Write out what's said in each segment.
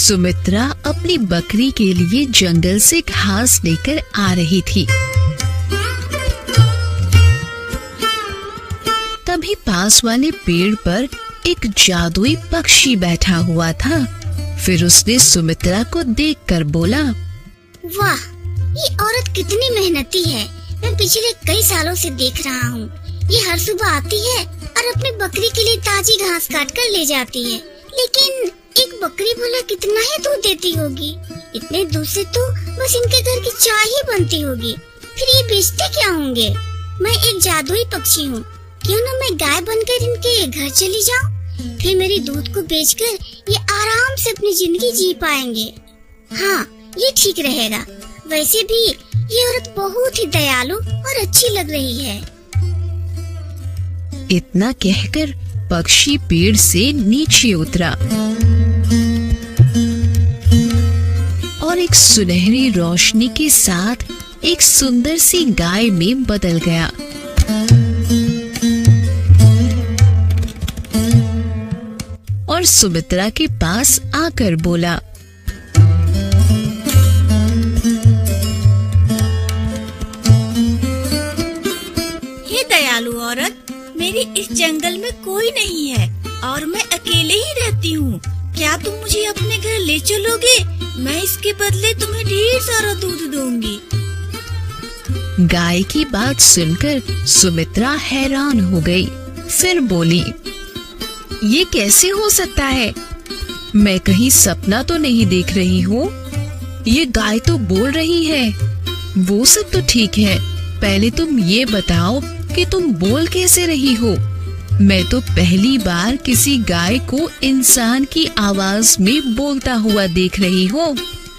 सुमित्रा अपनी बकरी के लिए जंगल से घास लेकर आ रही थी। तभी पास वाले पेड़ पर एक जादुई पक्षी बैठा हुआ था। फिर उसने सुमित्रा को देखकर बोला, वाह, ये औरत कितनी मेहनती है। मैं पिछले कई सालों से देख रहा हूँ। ये हर सुबह आती है और अपनी बकरी के लिए ताजी घास काट कर ले जाती है। लेकिन एक बकरी भला कितना ही दूध देती होगी? इतने दूध से तो बस इनके घर की चाय ही बनती होगी। फिर ये बेचते क्या होंगे? मैं एक जादुई पक्षी हूँ, क्यों न मैं गाय बनकर इनके घर चली जाऊँ? फिर मेरे दूध को बेचकर ये आराम से अपनी जिंदगी जी पाएंगे। हाँ, ये ठीक रहेगा। वैसे भी ये औरत बहुत ही दयालु और अच्छी लग रही है। इतना कहकर पक्षी पेड़ से नीचे उतरा और एक सुनहरी रोशनी के साथ एक सुंदर सी गाय में बदल गया। और सुमित्रा के पास आकर बोला, हे दयालु औरत, मेरी इस जंगल में कोई नहीं है और मैं अकेले ही रहती हूँ। क्या तुम मुझे अपने घर ले चलोगे? मैं इसके बदले तुम्हें ढेर सारा दूध दूंगी। गाय की बात सुनकर सुमित्रा हैरान हो गई। फिर बोली, ये कैसे हो सकता है? मैं कहीं सपना तो नहीं देख रही हूँ। ये गाय तो बोल रही है। वो सब तो ठीक है, पहले तुम ये बताओ कि तुम बोल कैसे रही हो? मैं तो पहली बार किसी गाय को इंसान की आवाज में बोलता हुआ देख रही हूँ।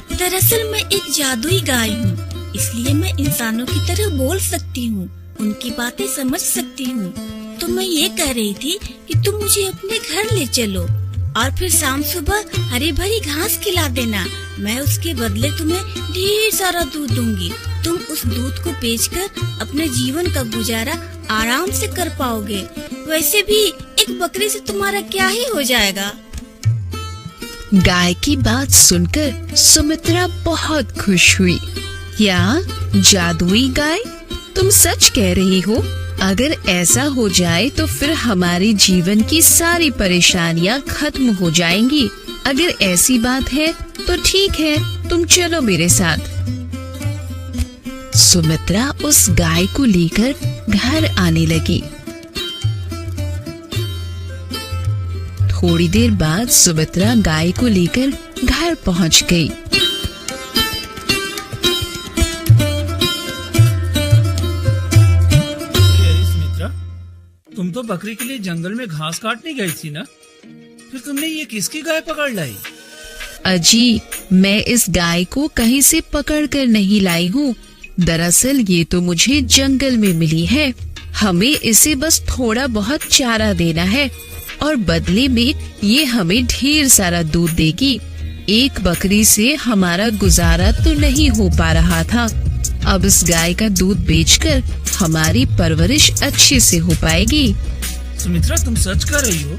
दरअसल मैं एक जादुई गाय हूँ, इसलिए मैं इंसानों की तरह बोल सकती हूँ, उनकी बातें समझ सकती हूँ। तो मैं ये कह रही थी कि तुम मुझे अपने घर ले चलो और फिर शाम सुबह हरी भरी घास खिला देना। मैं उसके बदले तुम्हें ढेर सारा दूध दूंगी। तुम उस दूध को बेचकर अपने जीवन का गुजारा आराम से कर पाओगे। वैसे भी एक बकरी से तुम्हारा क्या ही हो जाएगा। गाय की बात सुनकर सुमित्रा बहुत खुश हुई। क्या जादुई गाय? तुम सच कह रही हो? अगर ऐसा हो जाए तो फिर हमारे जीवन की सारी परेशानियां खत्म हो जाएंगी। अगर ऐसी बात है तो ठीक है, तुम चलो मेरे साथ। सुमित्रा उस गाय को लेकर घर आने लगी। थोड़ी देर बाद सुमित्रा गाय को लेकर घर पहुंच गई। तुम तो बकरी के लिए जंगल में घास काटने गई थी ना? फिर तुमने ये किसकी गाय पकड़ लाई? अजी, मैं इस गाय को कहीं से पकड़ कर नहीं लाई हूँ। दरअसल ये तो मुझे जंगल में मिली है। हमें इसे बस थोड़ा बहुत चारा देना है और बदले में ये हमें ढेर सारा दूध देगी। एक बकरी से हमारा गुजारा तो नहीं हो पा रहा था। अब इस गाय का दूध बेचकर हमारी परवरिश अच्छे से हो पाएगी। सुमित्रा, तुम सच कह रही हो?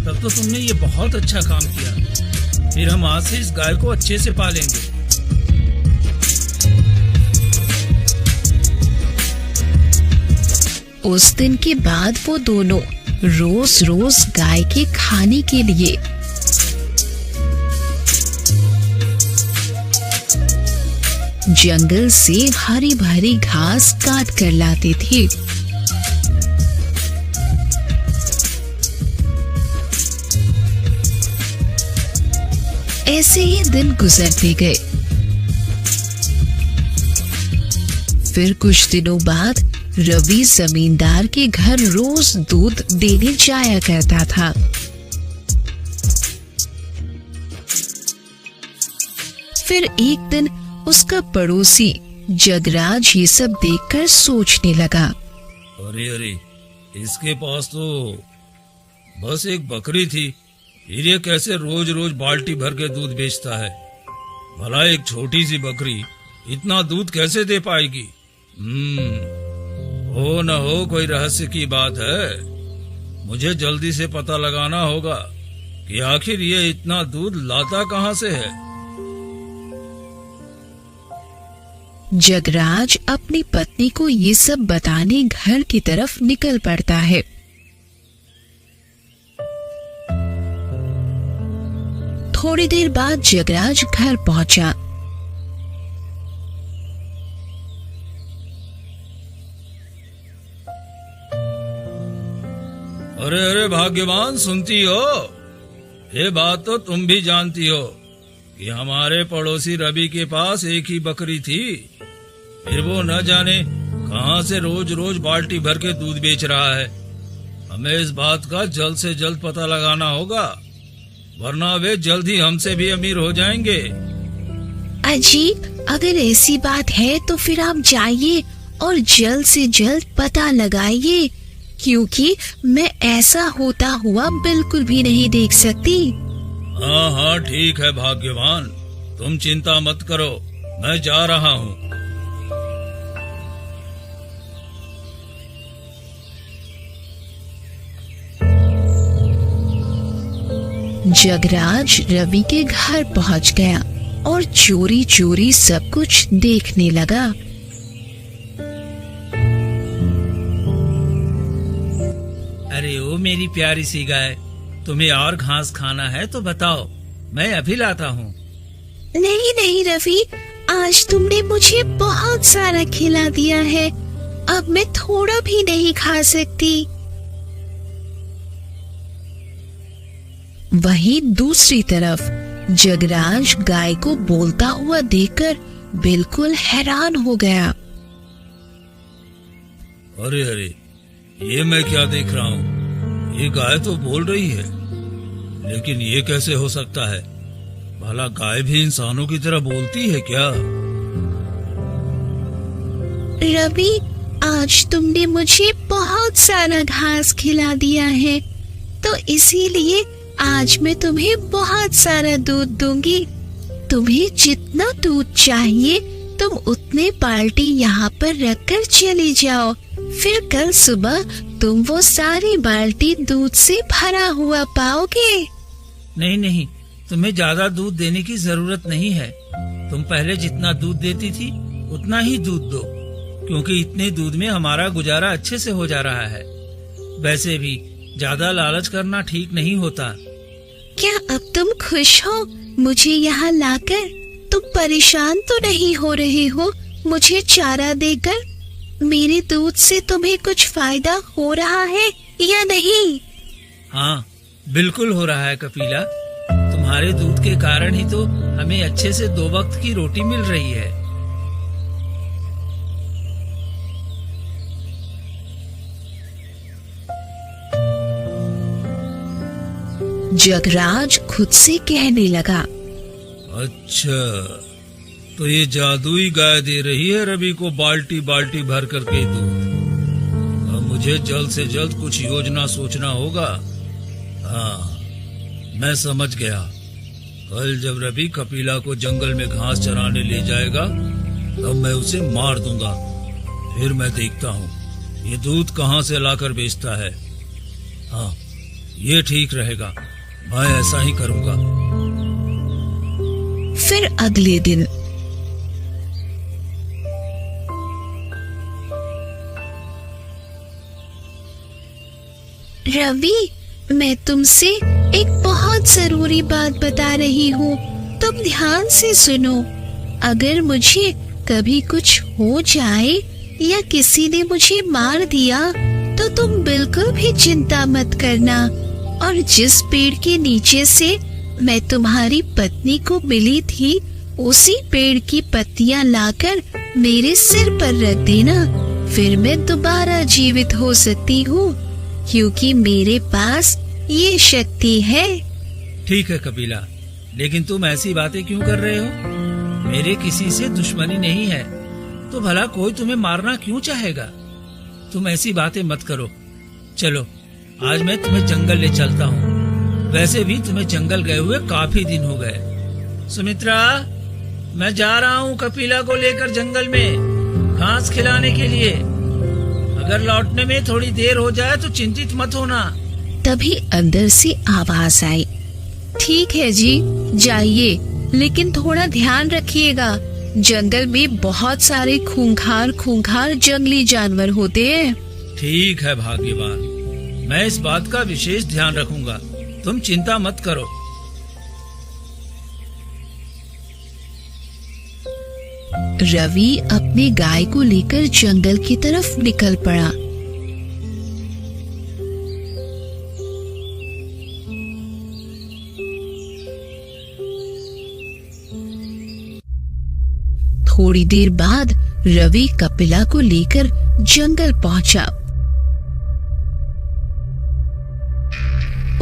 तब तो तुमने ये बहुत अच्छा काम किया। फिर हम आज से इस गाय को अच्छे से पालेंगे। उस दिन के बाद वो दोनों रोज रोज गाय के खाने के लिए जंगल से हरी भरी घास काट कर लाते थे। ऐसे ही दिन गुजरते गए। फिर कुछ दिनों बाद रवि जमींदार के घर रोज दूध देने जाया करता था। फिर एक दिन उसका पड़ोसी जगराज ये सब देखकर सोचने लगा, अरे अरे, इसके पास तो बस एक बकरी थी, फिर ये कैसे रोज रोज बाल्टी भर के दूध बेचता है? भला एक छोटी सी बकरी इतना दूध कैसे दे पाएगी? हो न हो कोई रहस्य की बात है। मुझे जल्दी से पता लगाना होगा कि आखिर ये इतना दूध लाता कहाँ से है। जगराज अपनी पत्नी को ये सब बताने घर की तरफ निकल पड़ता है। थोड़ी देर बाद जगराज घर पहुंचा। अरे अरे भाग्यवान, सुनती हो? ये बात तो तुम भी जानती हो कि हमारे पड़ोसी रवि के पास एक ही बकरी थी, फिर वो न जाने कहां से रोज रोज बाल्टी भर के दूध बेच रहा है। हमें इस बात का जल्द से जल्द पता लगाना होगा, वरना वे जल्द ही हमसे भी अमीर हो जाएंगे। अजी, अगर ऐसी बात है तो फिर आप जाइए और जल्द से जल्द पता लगाइए, क्योंकि मैं ऐसा होता हुआ बिल्कुल भी नहीं देख सकती। हाँ हाँ ठीक है भाग्यवान, तुम चिंता मत करो, मैं जा रहा हूँ। जगराज रवि के घर पहुंच गया और चोरी चोरी सब कुछ देखने लगा। अरे ओ मेरी प्यारी सी गाय, तुम्हें और घास खाना है तो बताओ, मैं अभी लाता हूँ। नहीं नहीं रवि, आज तुमने मुझे बहुत सारा खिला दिया है, अब मैं थोड़ा भी नहीं खा सकती। वहीं दूसरी तरफ जगराज गाय को बोलता हुआ देखकर बिल्कुल हैरान हो गया। अरे अरे, ये मैं क्या देख रहा हूँ? ये गाय तो बोल रही है, लेकिन ये कैसे हो सकता है? भला गाय भी इंसानों की तरह बोलती है क्या? रवि, आज तुमने मुझे बहुत सारा घास खिला दिया है, तो इसीलिए आज मैं तुम्हें बहुत सारा दूध दूंगी। तुम्हें जितना दूध चाहिए तुम उतने बाल्टी यहाँ पर रखकर चली जाओ, फिर कल सुबह तुम वो सारी बाल्टी दूध से भरा हुआ पाओगे। नहीं नहीं, तुम्हें ज्यादा दूध देने की जरूरत नहीं है। तुम पहले जितना दूध देती थी उतना ही दूध दो, क्योंकि इतने दूध में हमारा गुजारा अच्छे से हो जा रहा है। वैसे भी ज्यादा लालच करना ठीक नहीं होता। क्या अब तुम खुश हो मुझे यहाँ लाकर? तुम परेशान तो नहीं हो रहे हो मुझे चारा देकर? मेरे दूध से तुम्हें कुछ फायदा हो रहा है या नहीं? हाँ, बिल्कुल हो रहा है कपिला। तुम्हारे दूध के कारण ही तो हमें अच्छे से 2 वक्त की रोटी मिल रही है। जगराज खुद से कहने लगा, अच्छा, तो ये जादुई गाय दे रही है रवि को बाल्टी बाल्टी भर करके दूध। अब मुझे जल्द से जल्द कुछ योजना सोचना होगा। हाँ, मैं समझ गया। कल जब रवि कपिला को जंगल में घास चराने ले जाएगा तब मैं उसे मार दूंगा। फिर मैं देखता हूँ ये दूध कहाँ से लाकर बेचता है। हाँ, ये ठीक रहेगा, मैं ऐसा ही करूंगा। फिर अगले दिन रवि, मैं तुमसे एक बहुत जरूरी बात बता रही हूँ, तुम ध्यान से सुनो। अगर मुझे कभी कुछ हो जाए या किसी ने मुझे मार दिया तो तुम बिल्कुल भी चिंता मत करना, और जिस पेड़ के नीचे से मैं तुम्हारी पत्नी को मिली थी उसी पेड़ की पत्तियां लाकर मेरे सिर पर रख देना, फिर मैं दोबारा जीवित हो सकती हूँ, क्योंकि मेरे पास ये शक्ति है। ठीक है कपिला, लेकिन तुम ऐसी बातें क्यों कर रहे हो? मेरे किसी से दुश्मनी नहीं है, तो भला कोई तुम्हें मारना क्यों चाहेगा? तुम ऐसी बातें मत करो। चलो, आज मैं तुम्हें जंगल ले चलता हूँ। वैसे भी तुम्हें जंगल गए हुए काफी दिन हो गए। सुमित्रा, मैं जा रहा हूँ कपिला को लेकर जंगल में घास खिलाने के लिए। अगर लौटने में थोड़ी देर हो जाए तो चिंतित मत होना। तभी अंदर से आवाज आई, ठीक है जी, जाइए, लेकिन थोड़ा ध्यान रखिएगा। जंगल में बहुत सारे खूंखार जंगली जानवर होते हैं। ठीक है भाग्यवान, मैं इस बात का विशेष ध्यान रखूंगा, तुम चिंता मत करो। रवि अपने गाय को लेकर जंगल की तरफ निकल पड़ा। थोड़ी देर बाद रवि कपिला को लेकर जंगल पहुंचा।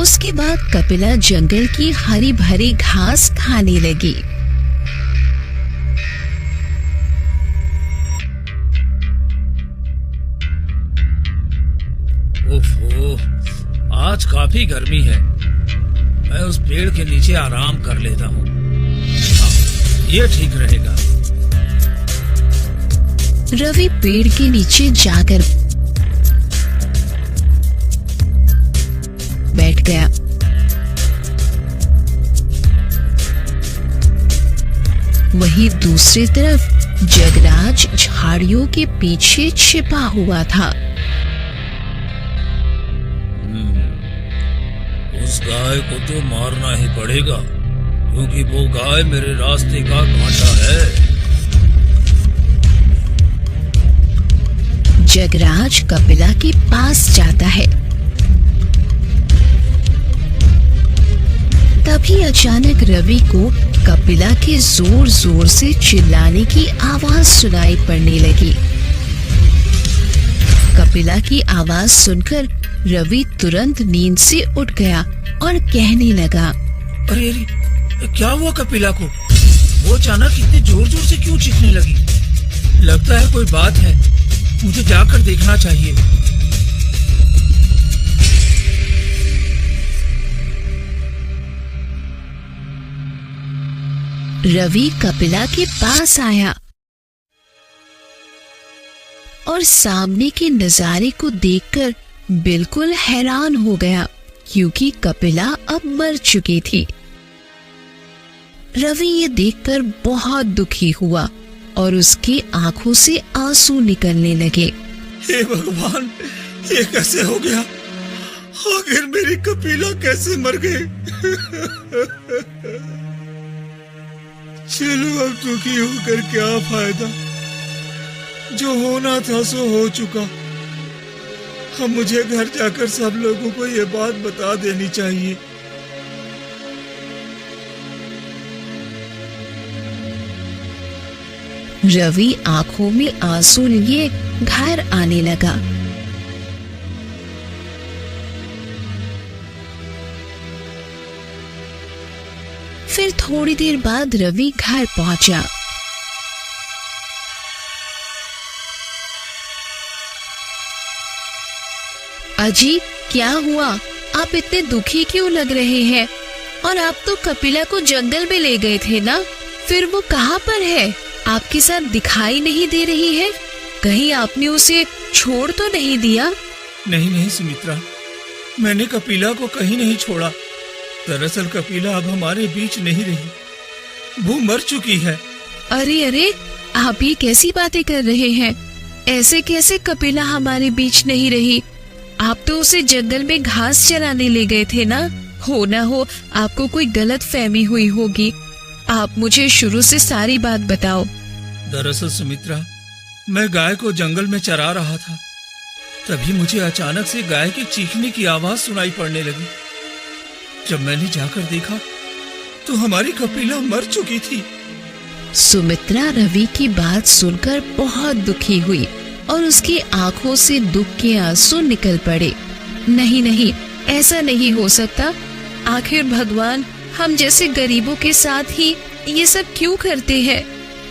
उसके बाद कपिला जंगल की हरी भरी घास खाने लगी। ओफो, आज काफी गर्मी है, मैं उस पेड़ के नीचे आराम कर लेता हूँ। ये ठीक रहेगा। रवि पेड़ के नीचे जाकर बैठ गया। वहीं दूसरी तरफ जगराज झाड़ियों के पीछे छिपा हुआ था। उस गाय को तो मारना ही पड़ेगा, क्योंकि वो गाय मेरे रास्ते का कांटा है। जगराज कपिला के पास जाता है। तभी अचानक रवि को कपिला के जोर जोर से चिल्लाने की आवाज सुनाई पड़ने लगी। कपिला की आवाज सुनकर रवि तुरंत नींद से उठ गया और कहने लगा, अरे क्या हुआ कपिला को? वो अचानक इतने जोर जोर से क्यों चीखने लगी? लगता है कोई बात है, मुझे जाकर देखना चाहिए। रवि कपिला के पास आया और सामने के नजारे को देखकर बिल्कुल हैरान हो गया, क्योंकि कपिला अब मर चुकी थी। रवि ये देखकर बहुत दुखी हुआ और उसकी आंखों से आंसू निकलने लगे। हे भगवान, ये कैसे हो गया? आखिर मेरी कपिला कैसे मर गई? चलो, अब दुखी होकर क्या फायदा? जो होना था सो हो चुका। अब मुझे घर जाकर सब लोगों को ये बात बता देनी चाहिए। रवि आंखों में आंसू लिए घर आने लगा। फिर थोड़ी देर बाद रवि घर पहुंचा। अजी, क्या हुआ? आप इतने दुखी क्यों लग रहे हैं? और आप तो कपिला को जंगल में ले गए थे ना? फिर वो कहाँ पर है? आपके साथ दिखाई नहीं दे रही है। कहीं आपने उसे छोड़ तो नहीं दिया? नहीं सुमित्रा, मैंने कपिला को कहीं नहीं छोड़ा। दरअसल कपिला अब हमारे बीच नहीं रही, वो मर चुकी है। अरे, आप ये कैसी बातें कर रहे हैं? ऐसे कैसे कपिला हमारे बीच नहीं रही? आप तो उसे जंगल में घास चराने ले गए थे ना? हो ना हो आपको कोई गलत फहमी हुई होगी। आप मुझे शुरू से सारी बात बताओ। दरअसल सुमित्रा, मैं गाय को जंगल में चरा रहा था, तभी मुझे अचानक से गाय के चीखने की आवाज सुनाई पड़ने लगी। जब मैंने जाकर देखा तो हमारी कपिला मर चुकी थी। सुमित्रा रवि की बात सुनकर बहुत दुखी हुई और उसकी आंखों से दुख के आंसू निकल पड़े। नहीं, ऐसा नहीं हो सकता। आखिर भगवान हम जैसे गरीबों के साथ ही ये सब क्यों करते हैं?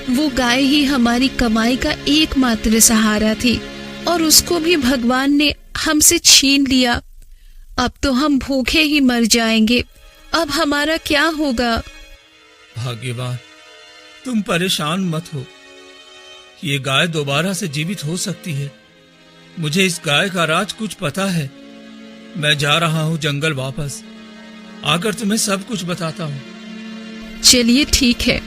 वो गाय ही हमारी कमाई का एकमात्र सहारा थी और उसको भी भगवान ने हमसे छीन लिया। अब तो हम भूखे ही मर जाएंगे। अब हमारा क्या होगा? भाग्यवान, तुम परेशान मत हो। ये गाय दोबारा से जीवित हो सकती है। मुझे इस गाय का राज कुछ पता है। मैं जा रहा हूँ जंगल वापस। आकर तुम्हें सब कुछ बताता हूँ। चलिए ठीक है,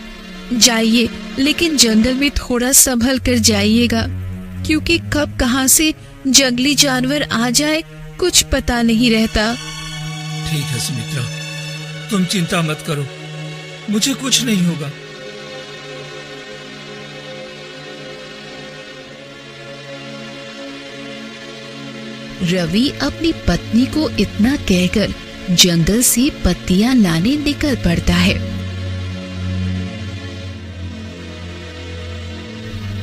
जाइए, लेकिन जंगल में थोड़ा संभल कर जाइएगा, क्योंकि कब कहाँ से जंगली जानवर आ जाए कुछ पता नहीं रहता। ठीक है सुमित्रा, तुम चिंता मत करो, मुझे कुछ नहीं होगा। रवि अपनी पत्नी को इतना कहकर जंगल से पत्तियां लाने निकल पड़ता है।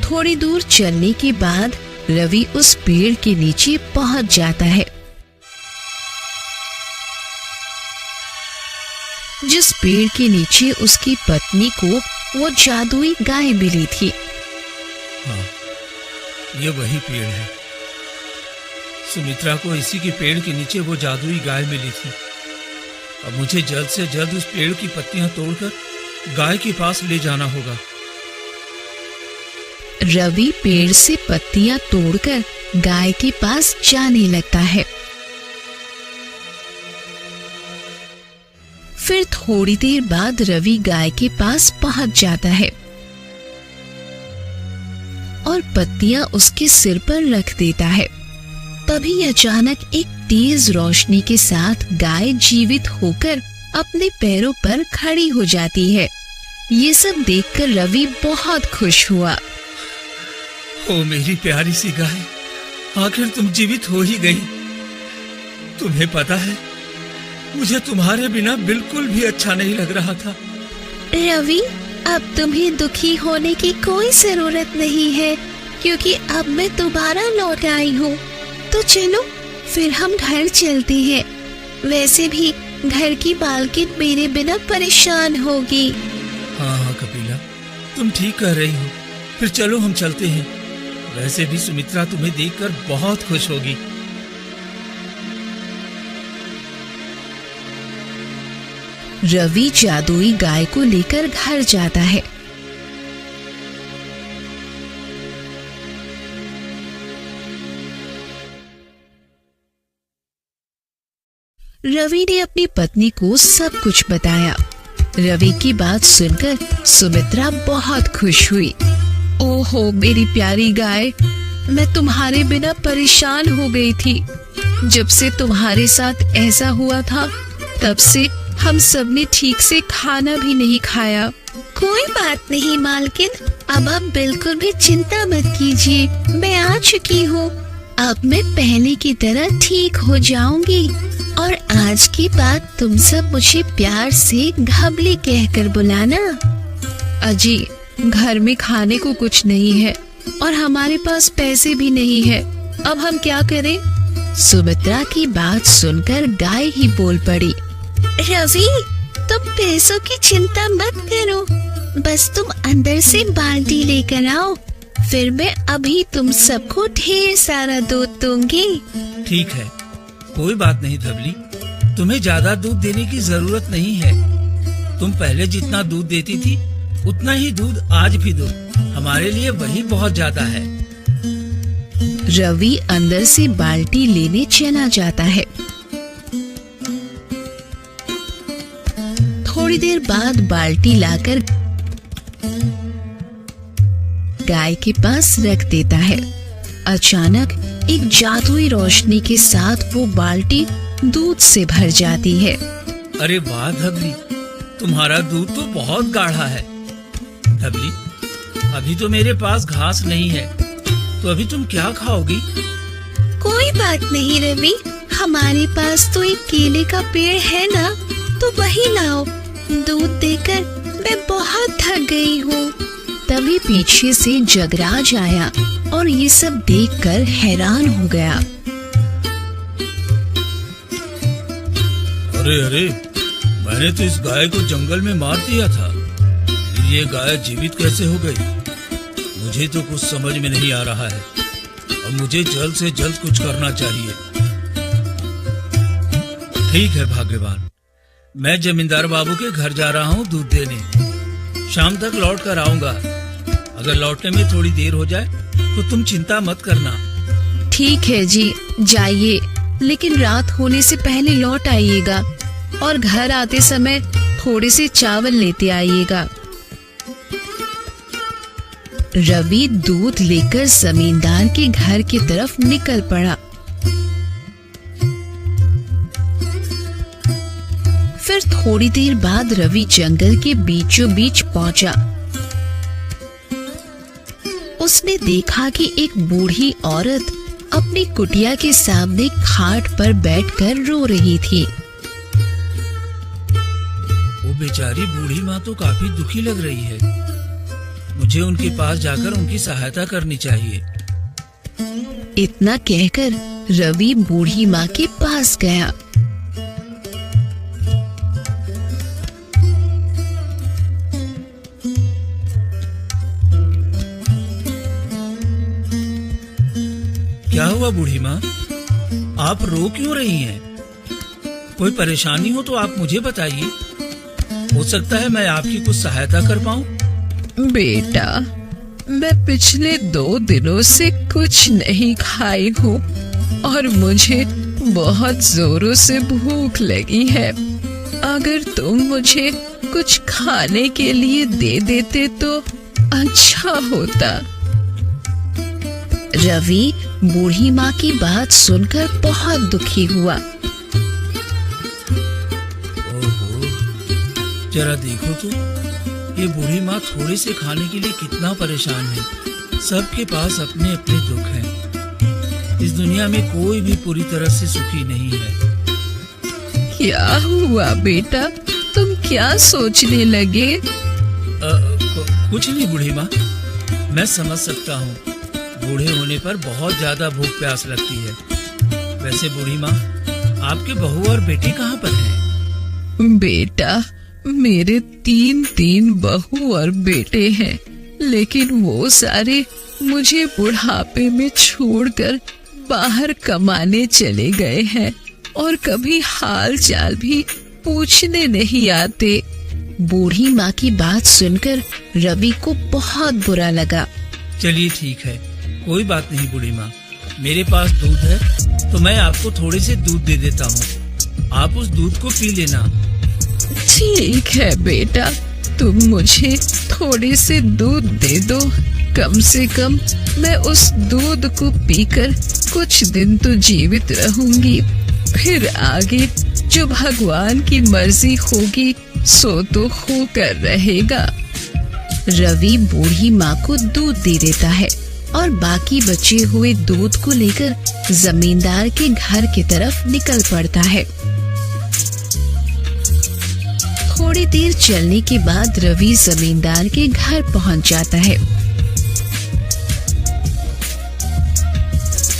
थोड़ी दूर चलने के बाद रवि उस पेड़ के नीचे पहुंच जाता है, जिस पेड़ के नीचे उसकी पत्नी को वो जादुई गाय मिली थी। हाँ, ये वही पेड़ है। सुमित्रा को इसी के पेड़ के नीचे वो जादुई गाय मिली थी। अब मुझे जल्द से जल्द उस पेड़ की पत्तियां तोड़कर गाय के पास ले जाना होगा। रवि पेड़ से पत्तियां तोड़कर गाय के पास जाने लगता है। फिर थोड़ी देर बाद रवि गाय के पास पहुंच जाता है और पत्तियां उसके सिर पर रख देता है। तभी अचानक एक तेज रोशनी के साथ गाय जीवित होकर अपने पैरों पर खड़ी हो जाती है। ये सब देखकर रवि बहुत खुश हुआ। ओ मेरी प्यारी सी गाय, आखिर तुम जीवित हो ही गई। तुम्हें पता है, मुझे तुम्हारे बिना बिल्कुल भी अच्छा नहीं लग रहा था। रवि, अब तुम्हें दुखी होने की कोई जरूरत नहीं है, क्योंकि अब मैं दोबारा लौट आई हूँ। तो चलो फिर हम घर चलते हैं। वैसे भी घर की मालकिन मेरे बिना परेशान होगी। हाँ हाँ कपिला, तुम ठीक कह रही हो। फिर चलो हम चलते हैं। वैसे भी सुमित्रा तुम्हें देखकर बहुत खुश होगी। रवि जादुई गाय को लेकर घर जाता है। रवि ने अपनी पत्नी को सब कुछ बताया। रवि की बात सुनकर सुमित्रा बहुत खुश हुई। ओहो मेरी प्यारी गाय, मैं तुम्हारे बिना परेशान हो गई थी। जब से तुम्हारे साथ ऐसा हुआ था, तब से हम सब ने ठीक से खाना भी नहीं खाया। कोई बात नहीं मालकिन, अब आप बिल्कुल भी चिंता मत कीजिए, मैं आ चुकी हूँ। अब मैं पहले की तरह ठीक हो जाऊंगी और आज की बात तुम सब मुझे प्यार से घबली कहकर बुलाना। अजी, घर में खाने को कुछ नहीं है और हमारे पास पैसे भी नहीं है, अब हम क्या करें? सुमित्रा की बात सुनकर गाय ही बोल पड़ी। रवि, तुम पैसों की चिंता मत करो, बस तुम अंदर से बाल्टी लेकर आओ, फिर मैं अभी तुम सबको ढेर सारा दूध दूंगी। ठीक है, कोई बात नहीं धबली, तुम्हें ज्यादा दूध देने की जरूरत नहीं है। तुम पहले जितना दूध देती थी उतना ही दूध आज भी दो, हमारे लिए वही बहुत ज्यादा है। रवि अंदर से बाल्टी लेने चला जाता है। थोड़ी देर बाद बाल्टी लाकर गाय के पास रख देता है। अचानक एक जादुई रोशनी के साथ वो बाल्टी दूध से भर जाती है। अरे वाह धबली, तुम्हारा दूध तो बहुत गाढ़ा है। धबली, अभी तो मेरे पास घास नहीं है, तो अभी तुम क्या खाओगी? कोई बात नहीं रवि, हमारे पास तो एक केले का पेड़ है ना, तो वही लाओ। दूध देकर मैं बहुत थक गई हूँ। तभी पीछे से जगराज आया और ये सब देखकर हैरान हो गया। अरे अरे, मैंने तो इस गाय को जंगल में मार दिया था, ये गाय जीवित कैसे हो गई? मुझे तो कुछ समझ में नहीं आ रहा है। अब मुझे जल्द से जल्द कुछ करना चाहिए। ठीक है भाग्यवान, मैं जमींदार बाबू के घर जा रहा हूँ दूध देने। शाम तक लौट कर आऊंगा। अगर लौटने में थोड़ी देर हो जाए तो तुम चिंता मत करना। ठीक है जी, जाइए, लेकिन रात होने से पहले लौट आइएगा, और घर आते समय थोड़े से चावल लेते आइएगा। रवि दूध लेकर जमींदार के घर की तरफ निकल पड़ा। फिर थोड़ी देर बाद रवि जंगल के बीचों बीच पहुंचा। उसने देखा कि एक बूढ़ी औरत अपनी कुटिया के सामने खाट पर बैठकर रो रही थी। वो बेचारी बूढ़ी माँ तो काफी दुखी लग रही है। मुझे उनके पास जाकर उनकी सहायता करनी चाहिए। इतना कहकर रवि बूढ़ी माँ के पास गया। क्या हुआ बूढ़ी माँ, आप रो क्यों रही हैं? कोई परेशानी हो तो आप मुझे बताइए, हो सकता है मैं आपकी कुछ सहायता कर पाऊं। बेटा, मैं पिछले 2 दिनों से कुछ नहीं खाई हूँ और मुझे बहुत जोरों से भूख लगी है। अगर तुम मुझे कुछ खाने के लिए दे देते तो अच्छा होता। रवि बूढ़ी माँ की बात सुनकर बहुत दुखी हुआ। ओहो, जरा देखो तो, ये बूढ़ी माँ थोड़े से खाने के लिए कितना परेशान है। सबके पास अपने अपने दुख हैं। इस दुनिया में कोई भी पूरी तरह से सुखी नहीं है। क्या हुआ बेटा, तुम क्या सोचने लगे? कुछ नहीं बूढ़ी माँ, मैं समझ सकता हूँ, बूढ़े होने पर बहुत ज्यादा भूख प्यास लगती है। वैसे बूढ़ी माँ, आपके बहू और बेटे कहाँ पर हैं? बेटा, मेरे 3 बहू और बेटे हैं, लेकिन वो सारे मुझे बुढ़ापे में छोड़कर बाहर कमाने चले गए हैं और कभी हाल चाल भी पूछने नहीं आते। बूढ़ी माँ की बात सुनकर रवि को बहुत बुरा लगा। चलिए ठीक है, कोई बात नहीं बूढ़ी माँ, मेरे पास दूध है तो मैं आपको थोड़े से दूध दे देता हूँ, आप उस दूध को पी लेना। ठीक है बेटा, तुम मुझे थोड़े से दूध दे दो। कम से कम मैं उस दूध को पीकर कुछ दिन तो जीवित रहूंगी, फिर आगे जो भगवान की मर्जी होगी सो तो होकर रहेगा। रवि बूढ़ी माँ को दूध दे देता है और बाकी बचे हुए दूध को लेकर जमींदार के घर की तरफ निकल पड़ता है। थोड़ी देर चलने के बाद रवि जमींदार के घर पहुंच जाता है।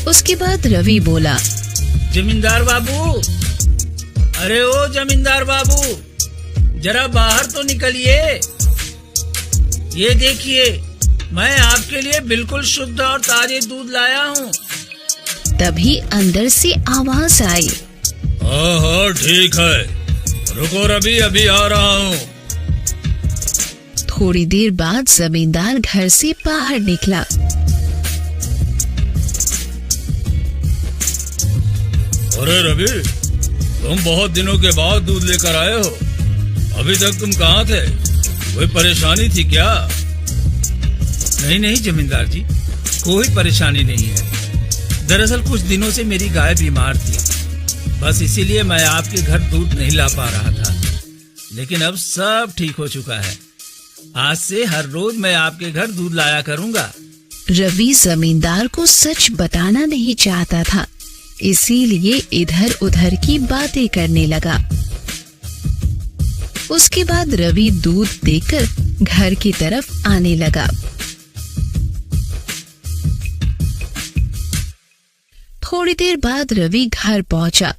उसके बाद रवि बोला, जमींदार बाबू, अरे ओ जमींदार बाबू, जरा बाहर तो निकलिए। ये देखिए, मैं आपके लिए बिल्कुल शुद्ध और ताजे दूध लाया हूँ। तभी अंदर से आवाज आई, हाँ ठीक है, रुको रवि, अभी आ रहा हूँ। थोड़ी देर बाद जमींदार घर से बाहर निकला। अरे रवि, तुम बहुत दिनों के बाद दूध लेकर आए हो। अभी तक तुम कहाँ थे? कोई परेशानी थी क्या? नहीं नहीं जमींदार जी, कोई परेशानी नहीं है। दरअसल कुछ दिनों से मेरी गाय बीमार थी, बस इसीलिए मैं आपके घर दूध नहीं ला पा रहा था। लेकिन अब सब ठीक हो चुका है। आज से हर रोज मैं आपके घर दूध लाया करूंगा। रवि जमींदार को सच बताना नहीं चाहता था, इसीलिए इधर उधर की बातें करने लगा। उसके बाद रवि दूध देकर घर की तरफ आने लगा। थोड़ी देर बाद रवि घर पहुंचा।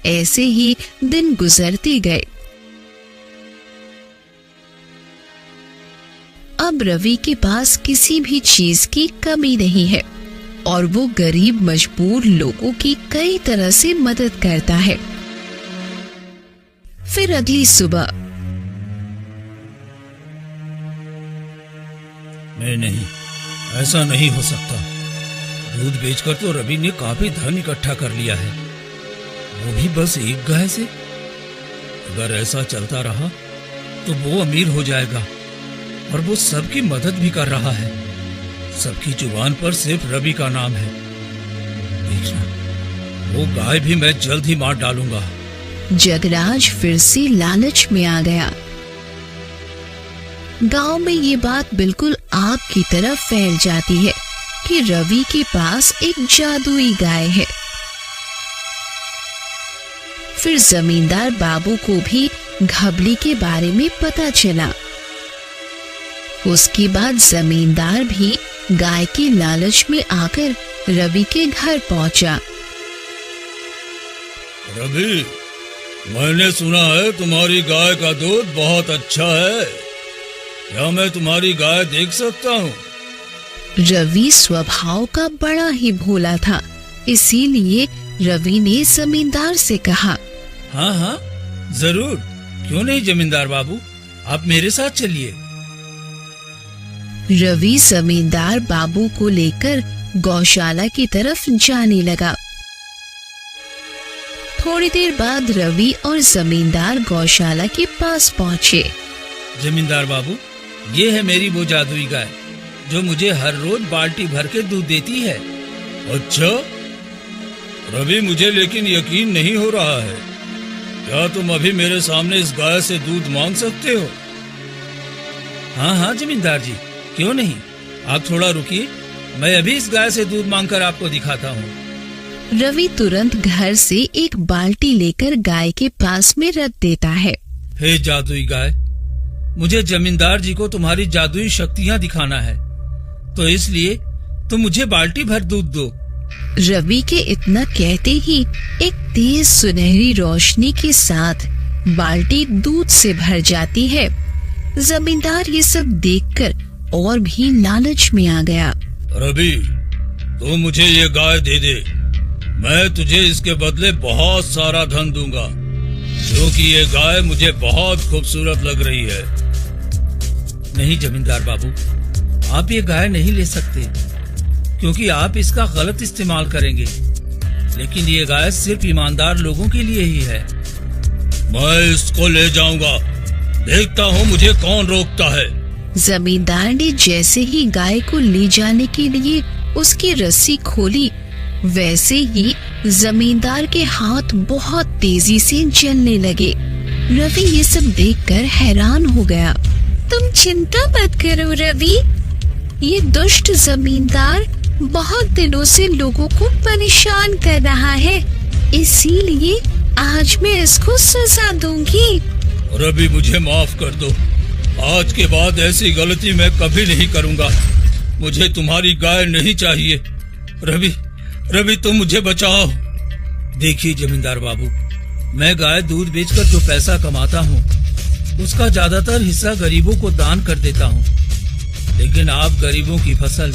ऐसे ही दिन गुजरते गए। अब रवि के पास किसी भी चीज की कमी नहीं है और वो गरीब मजबूर लोगों की कई तरह से मदद करता है। फिर अगली सुबह, नहीं, ऐसा नहीं हो सकता। दूध बेचकर तो रवि ने काफी धन इकट्ठा कर लिया है, वो भी बस एक गाय से। अगर ऐसा चलता रहा तो वो अमीर हो जाएगा, और वो सबकी मदद भी कर रहा है। सबकी जुबान पर सिर्फ रवि का नाम है। देखना, वो गाय भी मैं जल्द ही मार डालूंगा। जगराज फिर से लालच में आ गया। गांव में ये बात बिल्कुल आग की तरह फैल जाती है कि रवि के पास एक जादुई गाय है। फिर जमींदार बाबू को भी घबली के बारे में पता चला। उसके बाद जमींदार भी गाय के लालच में आकर रवि के घर पहुंचा। रवि, मैंने सुना है तुम्हारी गाय का दूध बहुत अच्छा है। क्या मैं तुम्हारी गाय देख सकता हूँ? रवि स्वभाव का बड़ा ही भोला था, इसीलिए रवि ने जमींदार से कहा, हाँ हाँ जरूर, क्यों नहीं जमींदार बाबू, आप मेरे साथ चलिए। रवि जमींदार बाबू को लेकर गौशाला की तरफ जाने लगा। थोड़ी देर बाद रवि और जमींदार गौशाला के पास पहुंचे। जमींदार बाबू, ये है मेरी वो जादुई गाय जो मुझे हर रोज बाल्टी भर के दूध देती है। अच्छा रवि, मुझे लेकिन यकीन नहीं हो रहा है। क्या तुम अभी मेरे सामने इस गाय से दूध मांग सकते हो? हाँ हाँ जमींदार जी, क्यों नहीं। आप थोड़ा रुकिए, मैं अभी इस गाय से दूध मांगकर आपको दिखाता हूँ। रवि तुरंत घर से एक बाल्टी लेकर गाय के पास में रख देता है। हे जादुई गाय, मुझे जमींदार जी को तुम्हारी जादुई शक्तियाँ दिखाना है, तो इसलिए तुम मुझे बाल्टी भर दूध दो। रवि के इतना कहते ही एक तेज सुनहरी रोशनी के साथ बाल्टी दूध से भर जाती है। जमींदार ये सब देखकर और भी लालच में आ गया। रवि, तू मुझे ये गाय दे दे, मैं तुझे इसके बदले बहुत सारा धन दूंगा, क्योंकि ये गाय मुझे बहुत खूबसूरत लग रही है। नहीं जमींदार बाबू, आप ये गाय नहीं ले सकते, क्योंकि आप इसका गलत इस्तेमाल करेंगे। लेकिन ये गाय सिर्फ ईमानदार लोगों के लिए ही है। मैं इसको ले जाऊंगा, देखता हूँ मुझे कौन रोकता है। जमींदार ने जैसे ही गाय को ले जाने के लिए उसकी रस्सी खोली, वैसे ही जमींदार के हाथ बहुत तेजी से जलने लगे। रवि ये सब देखकर हैरान हो गया। तुम चिंता मत करो रवि, ये दुष्ट जमींदार बहुत दिनों से लोगों को परेशान कर रहा है, इसीलिए आज मैं इसको सजा दूंगी। रवि, मुझे माफ कर दो, आज के बाद ऐसी गलती मैं कभी नहीं करूंगा। मुझे तुम्हारी गाय नहीं चाहिए। रवि, रवि तुम मुझे बचाओ। देखिए जमींदार बाबू, मैं गाय दूध बेचकर जो पैसा कमाता हूँ उसका ज्यादातर हिस्सा गरीबों को दान कर देता हूँ, लेकिन आप गरीबों की फसल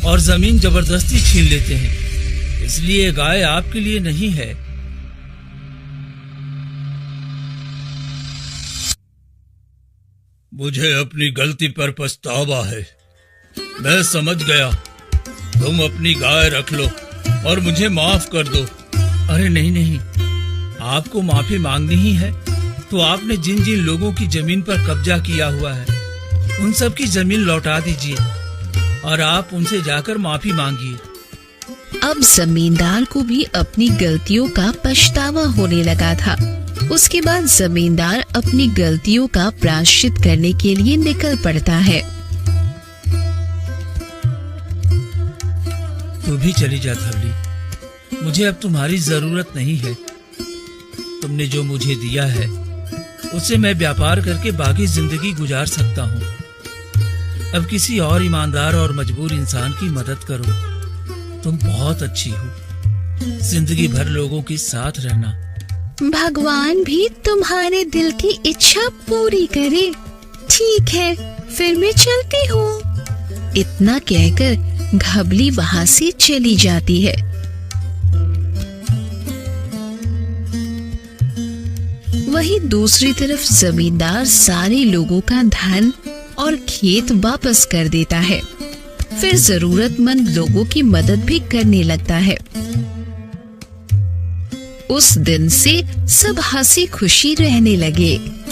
और जमीन जबरदस्ती छीन लेते हैं, इसलिए गाय आपके लिए नहीं है। मुझे अपनी गलती पर पछतावा है। मैं समझ गया, तुम अपनी गाय रख लो और मुझे माफ कर दो। अरे नहीं नहीं, आपको माफी मांगनी ही है तो आपने जिन जिन लोगों की जमीन पर कब्जा किया हुआ है उन सब की जमीन लौटा दीजिए और आप उनसे जाकर माफी मांगिए। अब जमींदार को भी अपनी गलतियों का पछतावा होने लगा था। उसके बाद जमींदार अपनी गलतियों का प्रायश्चित करने के लिए निकल पड़ता है। तू भी चली जा धवली, मुझे अब तुम्हारी जरूरत नहीं है। तुमने जो मुझे दिया है उससे मैं व्यापार करके बाकी जिंदगी गुजार सकता हूँ। अब किसी और ईमानदार और मजबूर इंसान की मदद करो। तुम बहुत अच्छी हो, जिंदगी भर लोगों के साथ रहना। भगवान भी तुम्हारे दिल की इच्छा पूरी करे। ठीक है, फिर मैं चलती हूँ। इतना कहकर घबली वहाँ से चली जाती है। वहीं दूसरी तरफ जमींदार सारे लोगों का धन और खेत वापस कर देता है। फिर जरूरतमंद लोगों की मदद भी करने लगता है। उस दिन से सब हंसी खुशी रहने लगे।